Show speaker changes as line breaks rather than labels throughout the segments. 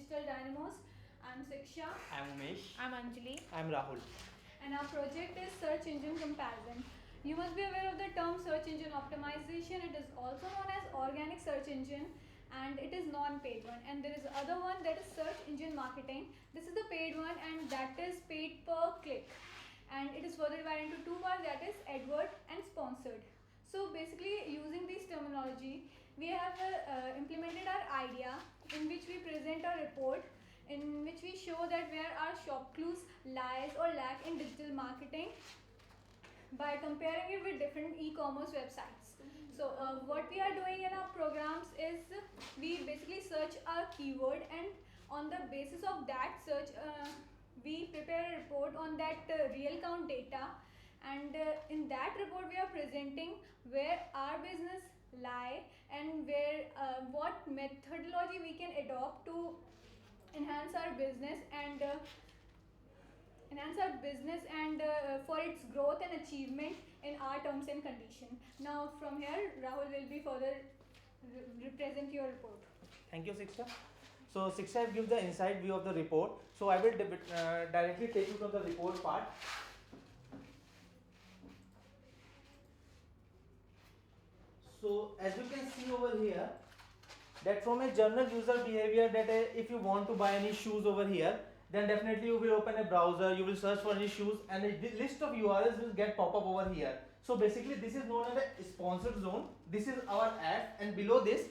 Digital Dynamos. I'm Siksha.
I'm Umesh.
I'm Anjali.
I'm Rahul.
And our project is search engine comparison. You must be aware of the term search engine optimization. It is also known as organic search engine, and it is non-paid one. And there is other one that is search engine marketing. This is the paid one, and that is paid per click. And it is further divided into two parts, that is advert and sponsored. So basically, using this terminology, we have implemented our idea in which we present a report in which we show that where our shop clues lies or lack in digital marketing by comparing it with different e-commerce websites. So what we are doing in our programs is we basically search a keyword, and on the basis of that search we prepare a report on that real count data, and in that report we are presenting where our business lie and where what methodology we can adopt to enhance our business and for its growth and achievement in our terms and condition. Now from here Rahul will be further represent your report.
Thank you, Siksha. So Siksha gives the inside view of the report. So I will directly take you to the report part. So as you can see over here, that from a general user behavior, that if you want to buy any shoes over here, then definitely you will open a browser, you will search for any shoes, and a list of URLs will get pop up over here. So basically this is known as a sponsored zone. This is our ad, and below this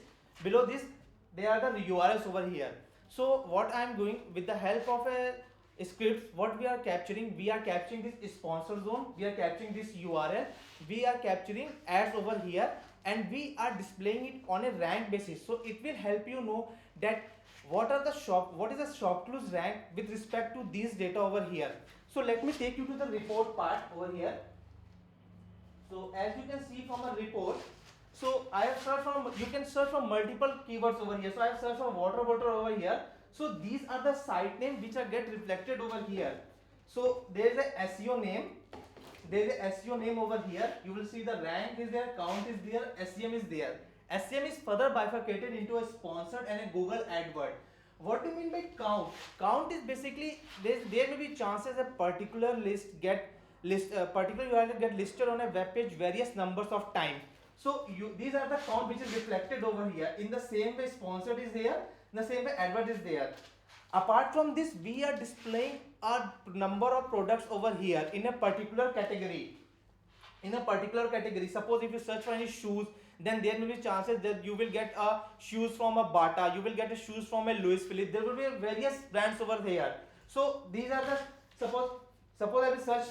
they are the URLs over here. So what I am doing with the help of a script, what we are capturing this sponsor zone, we are capturing this URL, we are capturing ads over here, and we are displaying it on a rank basis. So it will help you know that what is the shop clues rank with respect to these data over here. So let me take you to the report part over here. So as you can see from a report, so I have searched from, you can search for multiple keywords over here. So I have searched for water bottle over here. So these are the site names which are get reflected over here. So there is a SEO name. There is a SEO name over here. You will see the rank is there, count is there, SEM is there. SEM is further bifurcated into a sponsored and a Google AdWord. What do you mean by count? Count is basically there may be chances a particular particular URL get listed on a web page various numbers of times. So these are the count which is reflected over here. In the same way sponsored is there, in the same way advert is there. Apart from this, we are displaying a number of products over here in a particular category. Suppose if you search for any shoes, then there may be chances that you will get a shoes from a Bata, you will get a shoes from a Louis Philippe. There will be various brands over here. So these are the, suppose I will search.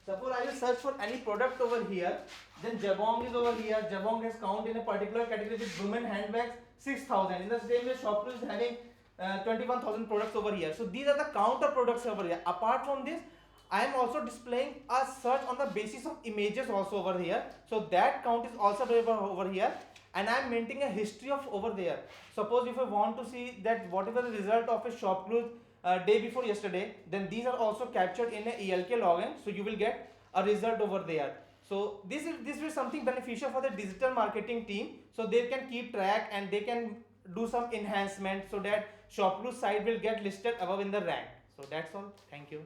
Suppose I will search for any product over here, then Jabong is over here. Jabong has count in a particular category with women handbags 6,000. In the same way, Shopify is having 21,000 products over here. So these are the count of products over here. Apart from this, I am also displaying a search on the basis of images also over here. So that count is also available over here, and I am maintaining a history of over there. Suppose if I want to see that whatever the result of a shop close day before yesterday, then these are also captured in a ELK login. So you will get a result over there. So this is something beneficial for the digital marketing team, so they can keep track and they can do some enhancement so that ShopClues site will get listed above in the rank. So that's all. Thank you.